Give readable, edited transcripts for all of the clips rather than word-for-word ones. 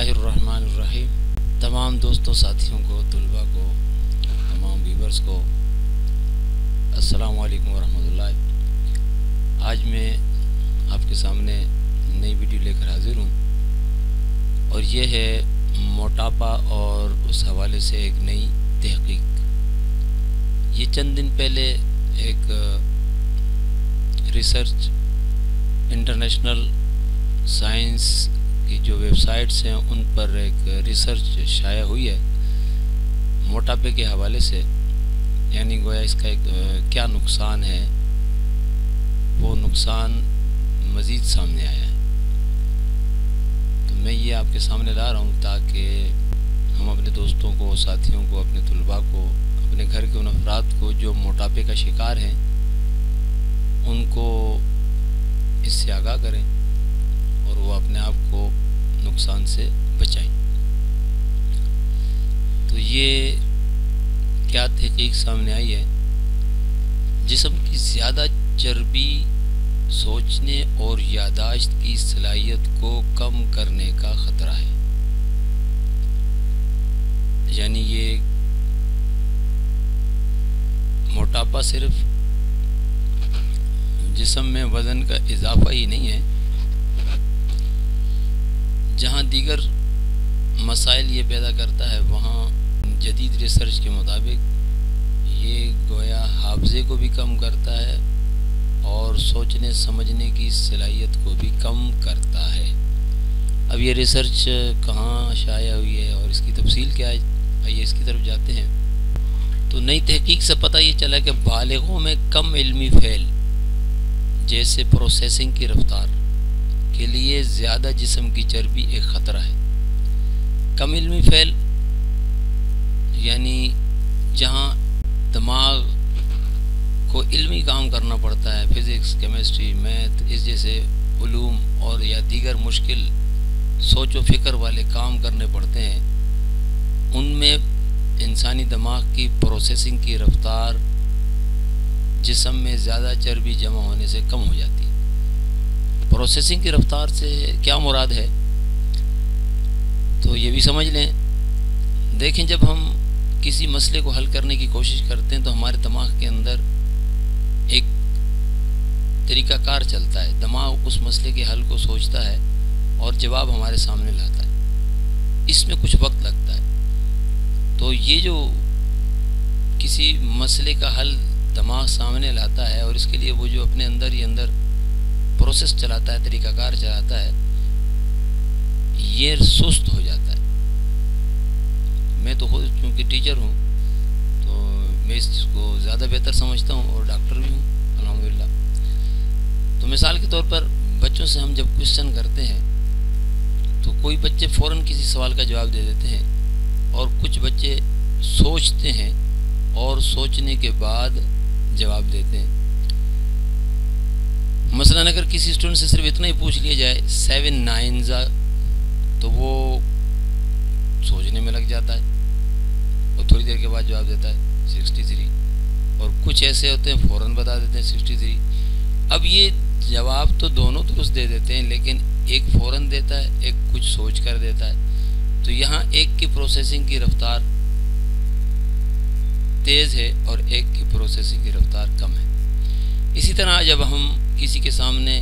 बिस्मिल्लाहिर्रहमानिर्रहीम। तमाम दोस्तों, साथियों को, तुलबा को, तमाम व्यूवर्स को अस्सलामु अलैकुम वरहमतुल्लाह। आज मैं आपके सामने नई वीडियो लेकर हाजिर हूँ और ये है मोटापा और उस हवाले से एक नई तहकीक। ये चंद दिन पहले एक रिसर्च इंटरनेशनल साइंस की जो वेबसाइट्स हैं उन पर एक रिसर्च शाया हुई है मोटापे के हवाले से, यानी गोया इसका एक क्या नुकसान है, वो नुकसान मज़ीद सामने आया है। तो मैं ये आपके सामने ला रहा हूँ ताकि हम अपने दोस्तों को, साथियों को, अपने तुलबा को, अपने घर के उन अफराद को जो मोटापे का शिकार हैं उनको इससे आगाह करें और वो अपने आप को नुकसान से बचाएं। तो ये क्या तहकीक सामने आई है, जिस्म की ज़्यादा चर्बी सोचने और यादाश्त की सलाहियत को कम करने का ख़तरा है। यानी ये मोटापा सिर्फ जिस्म में वज़न का इजाफा ही नहीं है, जहाँ दीगर मसाइल ये पैदा करता है वहाँ जदीद रिसर्च के मुताबिक ये गोया हाफ़ज़े को भी कम करता है और सोचने समझने की सलाहियत को भी कम करता है। अब ये रिसर्च कहाँ शाया हुई है और इसकी तफसील क्या है, आइए इसकी तरफ जाते हैं। तो नई तहकीक से पता ये चला कि बालिगों में कम इल्मी फ़ेल जैसे प्रोसेसिंग की रफ्तार के लिए ज़्यादा जिस्म की चर्बी एक ख़तरा है। कम इल्मी फ़ेल यानी जहाँ दिमाग को इल्मी काम करना पड़ता है, फ़िज़िक्स, केमिस्ट्री, मैथ, इस जैसे उलूम और या दीगर मुश्किल सोच व फ़िक्र वाले काम करने पड़ते हैं, उनमें इंसानी दिमाग की प्रोसेसिंग की रफ्तार जिस्म में ज़्यादा चर्बी जमा होने से कम हो जाती है। प्रोसेसिंग की रफ्तार से क्या मुराद है, तो ये भी समझ लें। देखें, जब हम किसी मसले को हल करने की कोशिश करते हैं तो हमारे दिमाग के अंदर एक तरीक़ाकार चलता है। दिमाग उस मसले के हल को सोचता है और जवाब हमारे सामने लाता है। इसमें कुछ वक्त लगता है। तो ये जो किसी मसले का हल दिमाग सामने लाता है और इसके लिए वो जो अपने अंदर ही अंदर प्रोसेस चलाता है, तरीक़ाकार चलाता है, ये सुस्त हो जाता है। मैं तो खुद चूँकि टीचर हूँ तो मैं इस चीज़ को ज़्यादा बेहतर समझता हूँ और डॉक्टर भी हूँ अल्हम्दुलिल्लाह। तो मिसाल के तौर पर बच्चों से हम जब क्वेश्चन करते हैं तो कोई बच्चे फ़ौरन किसी सवाल का जवाब दे देते हैं और कुछ बच्चे सोचते हैं और सोचने के बाद जवाब देते हैं। मसलन अगर किसी स्टूडेंट से सिर्फ इतना ही पूछ लिया जाए 7 9 तो वो सोचने में लग जाता है और थोड़ी देर के बाद जवाब देता है 63। और कुछ ऐसे होते हैं फ़ौरन बता देते हैं 63। अब ये जवाब तो दोनों दुरुस्त दे देते हैं, लेकिन एक फ़ौरन देता है, एक कुछ सोच कर देता है। तो यहाँ एक की प्रोसेसिंग की रफ्तार तेज़ है और एक की प्रोसेसिंग की रफ्तार कम है। इसी तरह जब हम किसी के सामने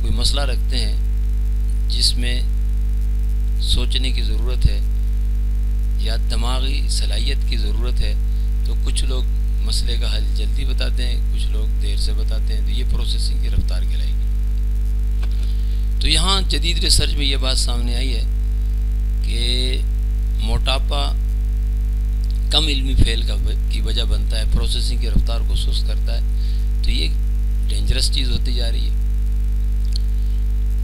कोई मसला रखते हैं जिसमें सोचने की ज़रूरत है या दिमागी सलाहियत की ज़रूरत है, तो कुछ लोग मसले का हल जल्दी बताते हैं, कुछ लोग देर से बताते हैं। तो ये प्रोसेसिंग की रफ्तार कहलाएगी। तो यहाँ जदीद रिसर्च में ये बात सामने आई है कि मोटापा कम इल्मी फ़ेल की वजह बनता है, प्रोसेसिंग की रफ्तार को सुस्त करता है। तो ये डेंजरस चीज़ होती जा रही है।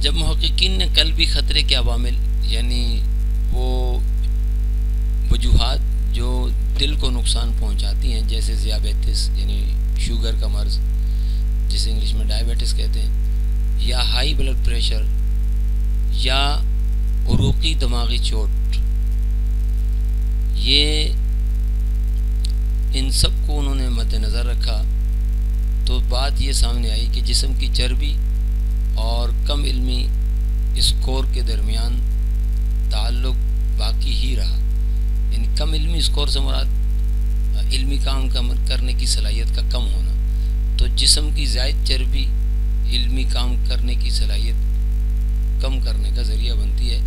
जब मुहक्किकीन ने कल्बी ख़तरे के अवामिल यानी वो वजूहात जो दिल को नुकसान पहुंचाती हैं, जैसे ज़ियाबेटिस यानी शुगर का मर्ज़ जिसे इंग्लिश में डायबिटीज़ कहते हैं, या हाई ब्लड प्रेशर या उरूक़ी दिमागी चोट, ये इन सब को उन्होंने मद्देनज़र रखा तो बात ये सामने आई कि जिस्म की चर्बी और कम इल्मी स्कोर के दरमियान ताल्लुक बाकी ही रहा। यानी कम इल्मी स्कोर से मुराद इल्मी काम करने की सलाहियत का कम होना। तो जिस्म की ज़ायद चर्बी इल्मी काम करने की सलाहियत कम करने का ज़रिया बनती है।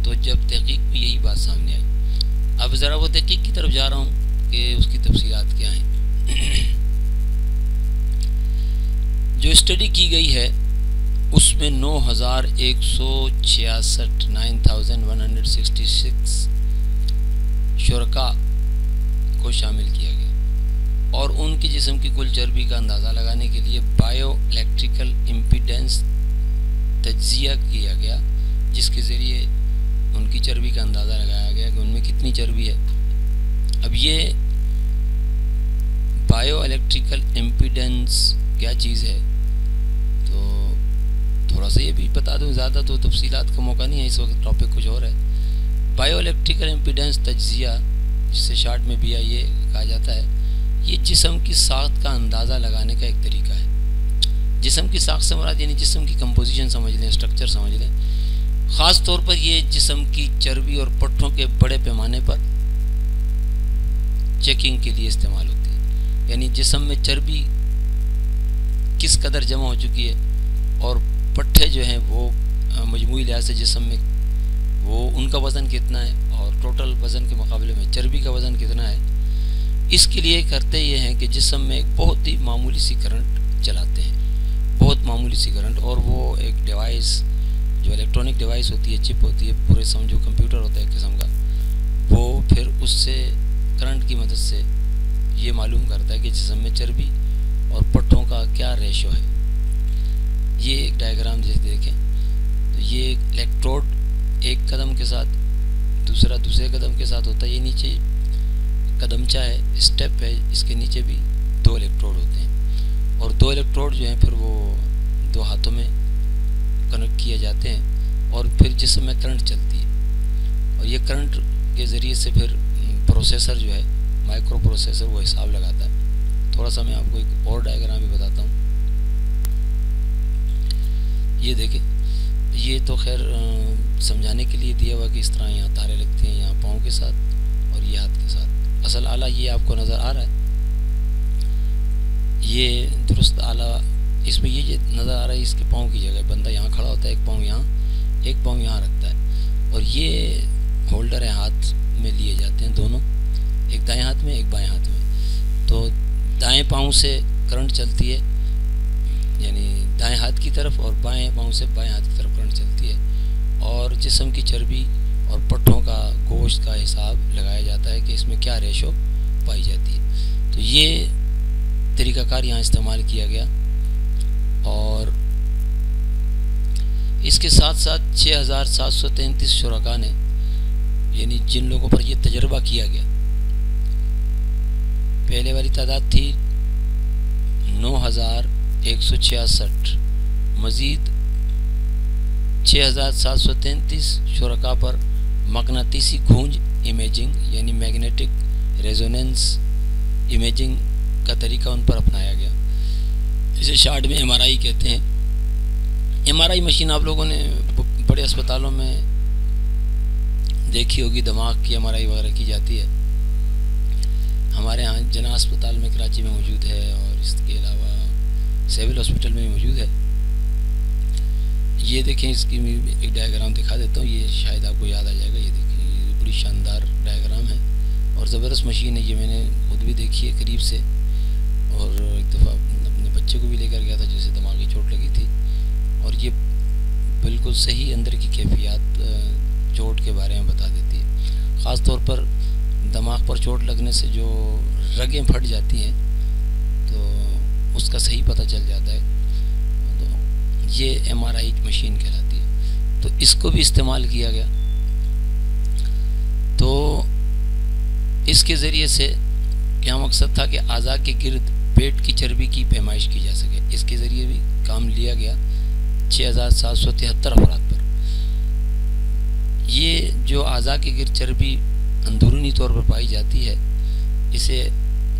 तो जब तहकीक में यही बात सामने आई, अब ज़रा वो तहकीक की तरफ जा रहा हूँ कि उसकी तफसीलात क्या हैं। जो स्टडी की गई है उसमें 9166 शुरका को शामिल किया गया और उनकी जिस्म की कुल चर्बी का अंदाज़ा लगाने के लिए बायो इलेक्ट्रिकल इम्पीडेंस तज्जिया किया गया, जिसके ज़रिए उनकी चर्बी का अंदाज़ा लगाया गया कि उनमें कितनी चर्बी है। अब ये बायो इलेक्ट्रिकल इम्पीडेंस क्या चीज़ है, तो थोड़ा सा ये भी बता दूं, ज़्यादा तो तफसीलात का मौका नहीं है, इस वक्त टॉपिक कुछ और है। बायो इलेक्ट्रिकल इम्पीडेंस तज्जिया, जिसे शार्ट में BIA कहा जाता है, ये जिस्म की साख्त का अंदाज़ा लगाने का एक तरीका है। जिस्म की साख्त से मुराद यानी जिस्म की कंपोजिशन समझ लें, स्ट्रक्चर समझ लें। ख़ास तौर पर ये जिस्म की चर्बी और पट्ठों के बड़े पैमाने पर चेकिंग के लिए इस्तेमाल होती है। यानी जिस्म में चर्बी किस कदर जमा हो चुकी है और पट्ठे जो हैं वो मजमूई लिहाज से जिस्म में वो उनका वज़न कितना है और टोटल वज़न के मुकाबले में चर्बी का वज़न कितना है। इसके लिए करते ये हैं कि जिस्म में एक बहुत ही मामूली सी करंट चलाते हैं, बहुत मामूली सी करंट, और वो एक डिवाइस जो इलेक्ट्रॉनिक डिवाइस होती है, चिप होती है, पूरे समझो कंप्यूटर होता है एक किस्म का, वो फिर उससे करंट की मदद से ये मालूम करता है कि जिस्म में चर्बी और पट्ठों का क्या रेशो है। ये एक डायग्राम जैसे देखें तो ये इलेक्ट्रोड एक कदम के साथ दूसरा दूसरे कदम के साथ होता है। ये नीचे कदमचा है, स्टेप है, इसके नीचे भी 2 इलेक्ट्रोड होते हैं और 2 इलेक्ट्रोड जो हैं फिर वो 2 हाथों में कनेक्ट किए जाते हैं और फिर जिस्म में करंट चलती है और ये करंट के ज़रिए से फिर प्रोसेसर जो है, माइक्रो प्रोसेसर, वो हिसाब लगाता है। थोड़ा सा मैं आपको एक और डायग्राम भी बताता हूँ। ये देखें, ये तो खैर समझाने के लिए दिया हुआ कि इस तरह यहाँ तारे लगते हैं, यहाँ पाँव के साथ और ये हाथ के साथ। असल आला ये आपको नज़र आ रहा है, ये दुरुस्त आला, इसमें ये नज़र आ रहा है इसके पाँव की जगह बंदा यहाँ खड़ा होता है, एक पाँव यहाँ रखता है और ये होल्डर है, हाथ में लिए जाते हैं दोनों, एक दाएं हाथ में एक बाएं हाथ में। तो दाएं पाँव से करंट चलती है, यानी दाएं हाथ की तरफ, और बाएं पाँव से बाएं हाथ की तरफ करंट चलती है और जिस्म की चर्बी और पट्ठों का, गोश्त का हिसाब लगाया जाता है कि इसमें क्या रेशो पाई जाती है। तो ये तरीक़ाकार यहाँ इस्तेमाल किया गया और इसके साथ साथ 6733 शुरका ने, यानी जिन लोगों पर यह तजर्बा किया गया, पहले वाली तादाद थी 9166, मज़ीद 6733 शुरका पर मकनातीसी गूंज इमेजिंग यानी मैग्नेटिक रेजोनेंस इमेजिंग का तरीका उन पर अपनाया गया। इसे शार्ट में MRI कहते हैं। MRI मशीन आप लोगों ने बड़े अस्पतालों में देखी होगी, दिमाग की MRI वगैरह की जाती है। हमारे यहाँ जना अस्पताल में कराची में मौजूद है और इसके अलावा सिविल हॉस्पिटल में भी मौजूद है। ये देखें, इसकी एक डायग्राम दिखा देता हूँ, ये शायद आपको याद आ जाएगा। ये देखें, ये बड़ी शानदार डायग्राम है और ज़बरदस्त मशीन है। ये मैंने खुद भी देखी है करीब से और एक दफ़ा अपने बच्चे को भी लेकर गया था जिसे दिमागी चोट लगी थी और ये बिल्कुल सही अंदर की कैफियत चोट के बारे में बता देती है। ख़ास तौर पर दिमाग पर चोट लगने से जो रगें फट जाती हैं तो उसका सही पता चल जाता है। तो ये MRI मशीन कहलाती है। तो इसको भी इस्तेमाल किया गया। तो इसके ज़रिए से क्या मकसद था कि आज़ा के गिर्द पेट की चर्बी की पैमाइश की जा सके। इसके ज़रिए भी काम लिया गया 6773 अफराद पर। ये जो आज़ा के गिर्द चर्बी अंदरूनी तौर पर पाई जाती है, इसे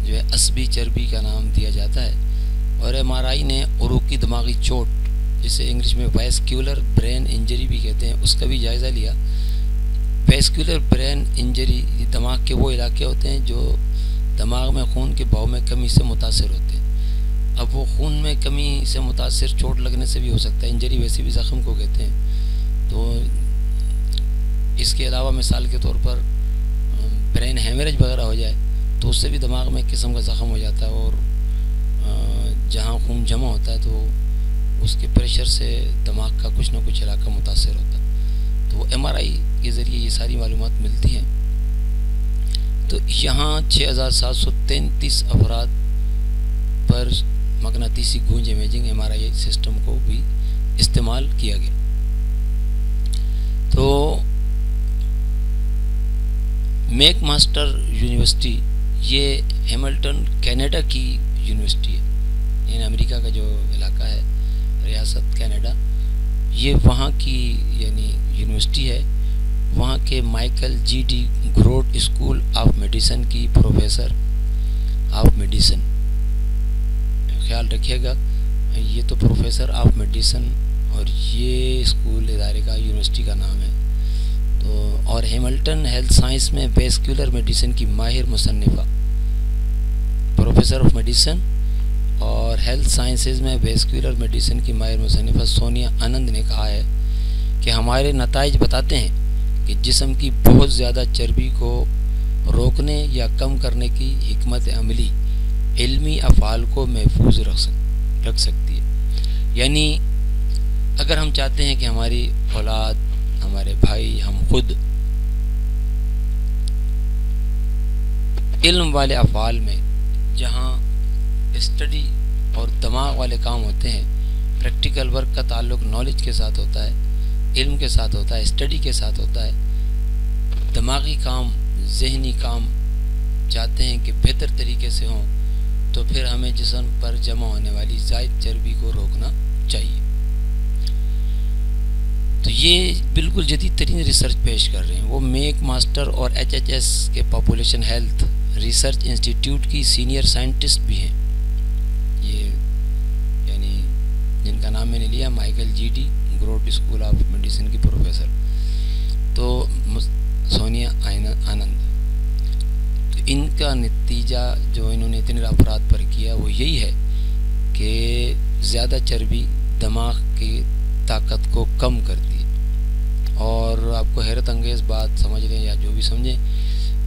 जो है असबी चर्बी का नाम दिया जाता है। और MRI ने उरूकी दिमागी चोट, जिसे इंग्लिश में वास्कुलर ब्रेन इंजरी भी कहते हैं, उसका भी जायज़ा लिया। वेस्कुलर ब्रेन इंजरी, दिमाग के वो इलाके होते हैं जो दिमाग में खून के बहाव में कमी से मुतासर होते हैं। अब वो खून में कमी से मुतासर चोट लगने से भी हो सकता है, इंजरी वैसे भी ज़ख्म को कहते हैं। तो इसके अलावा मिसाल के तौर पर ब्रेन हेमरेज वगैरह हो जाए तो उससे भी दिमाग में एक किस्म का ज़ख्म हो जाता है, और जहाँ खून जमा होता है तो उसके प्रेशर से दिमाग का कुछ ना कुछ इलाका मुतासर होता है। तो MRI के ज़रिए ये सारी मालूमात मिलती हैं। तो यहाँ 6733 अफराद पर मकनातीसी गूंज इमेजिंग MRI सिस्टम को भी इस्तेमाल किया गया। तो मैकमास्टर यूनिवर्सिटी ये हैमिल्टन कनाडा की यूनिवर्सिटी है, यानी अमेरिका का जो इलाका है, रियासत कनाडा, ये वहाँ की यानी यूनिवर्सिटी है। वहाँ के Michael G.D. Grote school of medicine की प्रोफेसर ऑफ मेडिसिन, ख्याल रखिएगा ये तो प्रोफेसर ऑफ मेडिसिन और ये स्कूल इदारे का यूनिवर्सिटी का नाम है। तो और हैमिल्टन हेल्थ साइंस में वेस्कुलर मेडिसिन की माहिर मुसन्निफ़ा, प्रोफेसर ऑफ मेडिसिन और हेल्थ साइंसेज में वेस्कुलर मेडिसिन की माहिर मुसन्निफ़ा सोनिया आनंद ने कहा है कि हमारे नताइज बताते हैं कि जिस्म की बहुत ज़्यादा चर्बी को रोकने या कम करने की हिकमत अमली इल्मी अफ़ाल को महफूज रख सकती है। यानी अगर हम चाहते हैं कि हमारी औलाद, हमारे भाई, हम खुद इल्म वाले अफ़ाल में, जहाँ स्टडी और दिमाग वाले काम होते हैं, प्रैक्टिकल वर्क का ताल्लुक़ नॉलेज के साथ होता है, इल्म के साथ होता है, स्टडी के साथ होता है, दिमागी काम, जहनी काम चाहते हैं कि बेहतर तरीके से हों, तो फिर हमें जिस्म पर जमा होने वाली ज़ायद चर्बी को रोकना चाहिए। तो ये बिल्कुल जदीद तरीन रिसर्च पेश कर रहे हैं। वो मैकमास्टर और HHS के पॉपुलेशन हेल्थ रिसर्च इंस्टीट्यूट की सीनियर साइंटिस्ट भी हैं, ये यानी जिनका नाम मैंने लिया Michael G.D. Grote school of medicine की प्रोफेसर, तो सोनिया आनंद। तो इनका नतीजा जो इन्होंने इतने अफराद पर किया वो यही है कि ज़्यादा चर्बी दिमाग की ताकत को कम करती है। और आपको हैरत अंगेज़ बात समझ लें या जो भी समझें,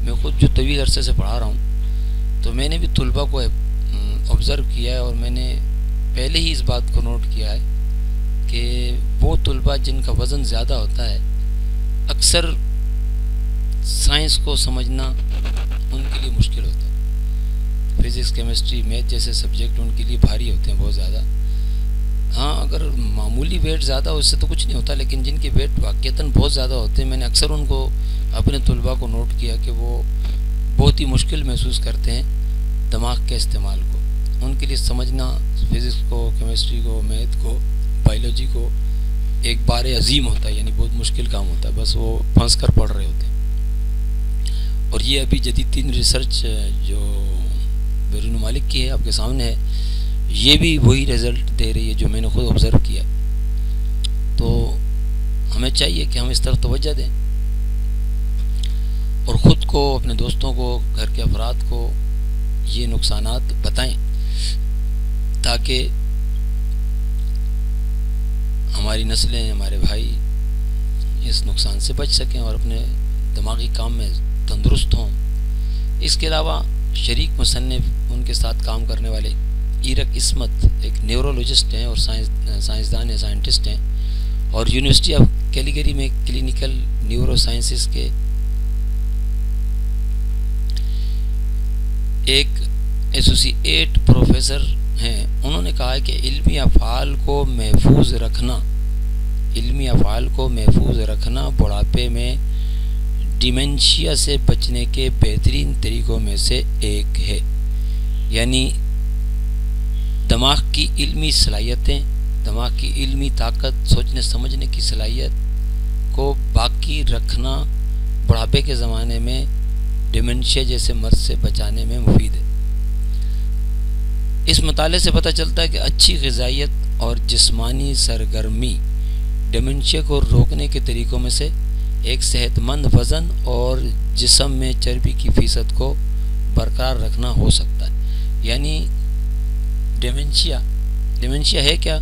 मैं ख़ुद जो तवील अरसे से पढ़ा रहा हूँ तो मैंने भी तुलबा को ऑब्ज़र्व किया है, और मैंने पहले ही इस बात को नोट किया है कि वो तुलबा जिनका वज़न ज़्यादा होता है, अक्सर साइंस को समझना उनके लिए मुश्किल होता है। फिज़िक्स, केमिस्ट्री, मैथ जैसे सब्जेक्ट उनके लिए भारी होते हैं बहुत ज़्यादा। हाँ, अगर मामूली वेट ज़्यादा हो उससे तो कुछ नहीं होता, लेकिन जिनके वेट वाक़ईतन बहुत ज़्यादा होते हैं, मैंने अक्सर उनको अपने तुलबा को नोट किया कि वो बहुत ही मुश्किल महसूस करते हैं दिमाग के इस्तेमाल को। उनके लिए समझना फिज़िक्स को, केमिस्ट्री को, मैथ को, बायोलॉजी को एक बार अजीम होता है, यानी बहुत मुश्किल काम होता है, बस वो फंस कर पढ़ रहे होते हैं। और ये अभी जदीद तीन रिसर्च जो बैरून मालिक की है आपके सामने है, ये भी वही रिज़ल्ट दे रही है जो मैंने खुद ऑब्ज़र्व किया। तो हमें चाहिए कि हम इस तरफ तवज्जो दें और ख़ुद को, अपने दोस्तों को, घर के अफराद को ये नुकसानात बताएं ताकि हमारी नस्लें, हमारे भाई इस नुकसान से बच सकें और अपने दिमागी काम में तंदुरुस्त हों। इसके अलावा शरीक मुसन्निफ, उनके साथ काम करने वाले इरक इस्मत एक न्यूरोलॉजिस्ट हैं और साइंसदान हैं, साइंटिस्ट हैं, और यूनिवर्सिटी ऑफ कैलिगरी में क्लिनिकल न्यूरो साइंसेस के एक एसोसिएट प्रोफेसर हैं। उन्होंने कहा है कि इल्मी अफ़ाल को महफूज रखना बुढ़ापे में डिमेंशिया से बचने के बेहतरीन तरीक़ों में से एक है। यानी दिमाग की इल्मी सलाहियतें, दिमाग की इल्मी ताकत, सोचने समझने की सलाहियत को बाकी रखना बुढ़ापे के ज़माने में डिमेंशिया जैसे मर्ज से बचाने में मुफीद है। इस मताले से पता चलता है कि अच्छी ग़िज़ाइयत और जिस्मानी सरगर्मी डिमेंशिया को रोकने के तरीक़ों में से एक सेहतमंद वज़न और जिस्म में चर्बी की फ़ीसद को बरकरार रखना हो सकता है। यानी डिमेंशिया है क्या?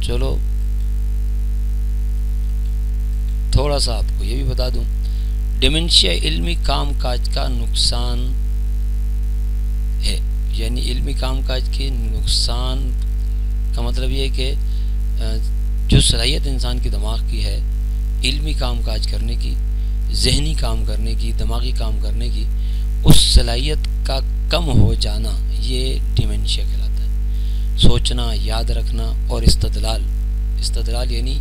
चलो थोड़ा सा आपको ये भी बता दूं, डिमेंशिया इल्मी कामकाज का नुकसान है। यानी इल्मी कामकाज के नुकसान का मतलब ये है कि जो सलाहियत इंसान की दिमाग की है इल्मी कामकाज करने की, जहनी काम करने की, दिमागी काम करने की, उस सलाहियत का कम हो जाना ये डिमेंशिया कहलाता है। सोचना, याद रखना और इस्तदलाल यानी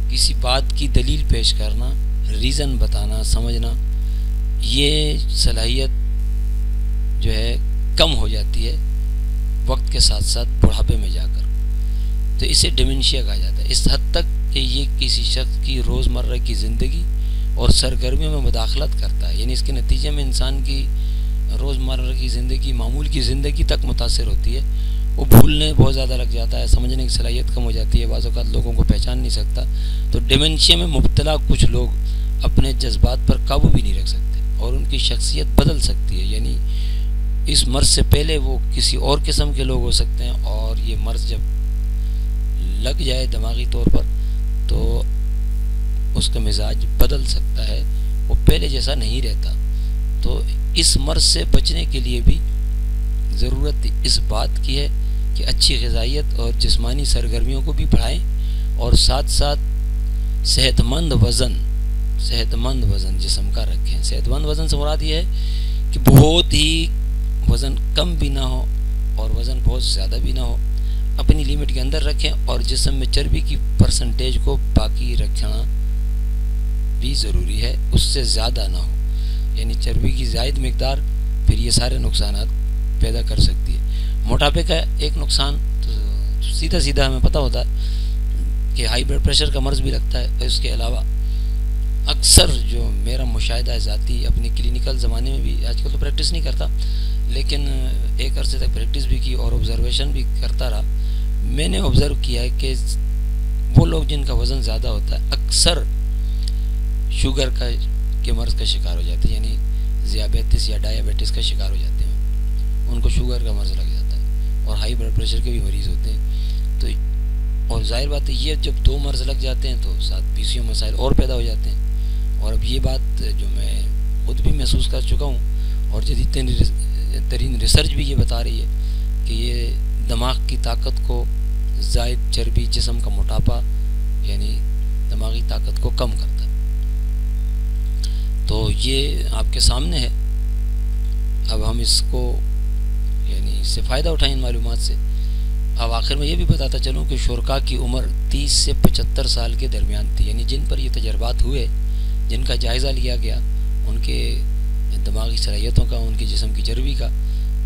किसी बात की दलील पेश करना, रीज़न बताना, समझना, ये सलाहियत जो है कम हो जाती है वक्त के साथ साथ बुढ़ापे में जाकर, तो इसे डिमेंशिया कहा जाता है। इस हद तक कि ये किसी शख्स की रोज़मर्रा की ज़िंदगी और सरगर्मियों में मुदाखलत करता है। यानी इसके नतीजे में इंसान की रोज़मर्रा की ज़िंदगी, मामूल की ज़िंदगी तक मुतासर होती है। वो भूलने बहुत ज़्यादा लग जाता है, समझने की सलाहियत कम हो जाती है, बाज़ औक़ात लोगों को पहचान नहीं सकता। तो डिमेंशिया में मुब्तला कुछ लोग अपने जज्बात पर काबू भी नहीं रख सकते और उनकी शख्सियत बदल सकती है। यानी इस मर्ज़ से पहले वो किसी और किस्म के लोग हो सकते हैं और ये मर्ज़ जब लग जाए दिमागी तौर पर तो उसका मिजाज बदल सकता है, वो पहले जैसा नहीं रहता। तो इस मर्ज़ से बचने के लिए भी ज़रूरत इस बात की है कि अच्छी ग़िज़ाइयत और जिस्मानी सरगर्मियों को भी बढ़ाएं और साथ साथ सेहतमंद वज़न जिस्म का रखें। सेहतमंद वज़न से मुराद ये है कि बहुत ही वज़न कम भी ना हो और वज़न बहुत ज़्यादा भी ना हो, अपनी लिमिट के अंदर रखें और जिस्म में चर्बी की परसेंटेज को बाकी रखना भी ज़रूरी है, उससे ज़्यादा ना हो। यानी चर्बी की ज़ायद मिकदार फिर ये सारे नुकसानात पैदा कर सकती है। मोटापे का एक नुकसान तो सीधा हमें पता होता है कि हाई ब्लड प्रेशर का मर्ज़ भी लगता है। और इसके अलावा अक्सर जो मेरा मुशाहिदा है ज़ाती अपनी क्लिनिकल ज़माने में भी, आजकल तो प्रैक्टिस नहीं करता लेकिन एक अरसे तक प्रैक्टिस भी की और ऑब्ज़र्वेशन भी करता रहा, मैंने ऑब्ज़र्व किया है कि वो लोग जिनका वज़न ज़्यादा होता है अक्सर शुगर के मर्ज़ का शिकार हो जाते हैं। यानी ज़ियाबेटिस या डायबिटीज़ का शिकार हो जाते हैं, उनको शुगर का मर्ज़ लग जाता है और हाई ब्लड प्रेशर के भी मरीज़ होते हैं। तो और जाहिर बात है ये जब दो मर्ज़ लग जाते हैं तो साथ पीसीओ मसाइल और पैदा हो जाते हैं। और अब ये बात जो मैं खुद भी महसूस कर चुका हूँ और जदीद तरीन रिसर्च भी ये बता रही है कि ये दिमाग की ताकत को, ज़ायद चर्बी, जिस्म का मोटापा यानी दिमागी ताकत को कम करता है। तो ये आपके सामने है, अब हम इसको यानी इससे फ़ायदा उठाएं इन मालूमात से। अब आखिर में ये भी बताता चलूँ कि शुरका की उम्र 30 से 75 साल के दरमियान थी। यानी जिन पर ये तजर्बात हुए, जिनका जायज़ा लिया गया, उनके दिमागी सलाहियतों का, उनके जिस्म की चर्बी का,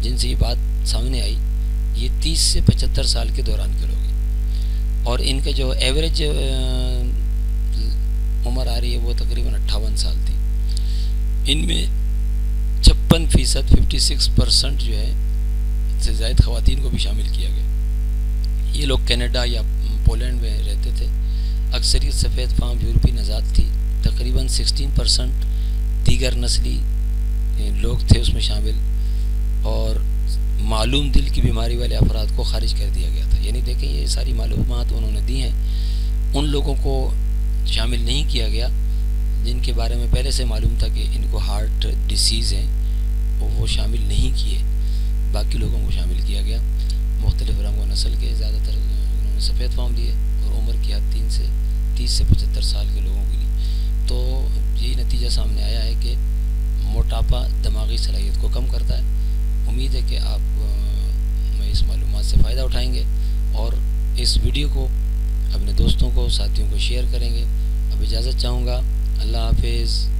जिनसे ये बात सामने आई, ये 30 से 75 साल के दौरान के लोग हैं। और इनका जो एवरेज उम्र आ रही है वो तकरीबन 58 साल थी। इनमें 56% 56% जो है से ज़ायद ख़वातीन को भी शामिल किया गया। ये लोग कनाडा या पोलैंड में रहते थे। अक्सरियत सफ़ेद फाम यूरोपीय नज़ात थी। तकरीबन 16% दीगर नस्ली लोग थे उसमें शामिल और मालूम दिल की बीमारी वाले अफराद को खारिज कर दिया गया था। यानी देखें ये सारी मालूमात उन्होंने दी हैं। उन लोगों को शामिल नहीं किया गया जिनके बारे में पहले से मालूम था कि इनको हार्ट डिसीज़ हैं, वो शामिल नहीं किए, बाकी लोगों को शामिल किया गया। मुख्तलिफ रंग व नस्ल के ज़्यादातर उन्होंने सफ़ेद फार्म लिए और उम्र की 30 से 75 साल के लोगों के लिए। तो यही नतीजा सामने आया है कि मोटापा दिमागी सलाहियत को कम करता है। उम्मीद है कि आप मैं इस मालूमात से फ़ायदा उठाएंगे और इस वीडियो को अपने दोस्तों को, साथियों को शेयर करेंगे। अब इजाज़त चाहूँगा। अल्लाह हाफिज़।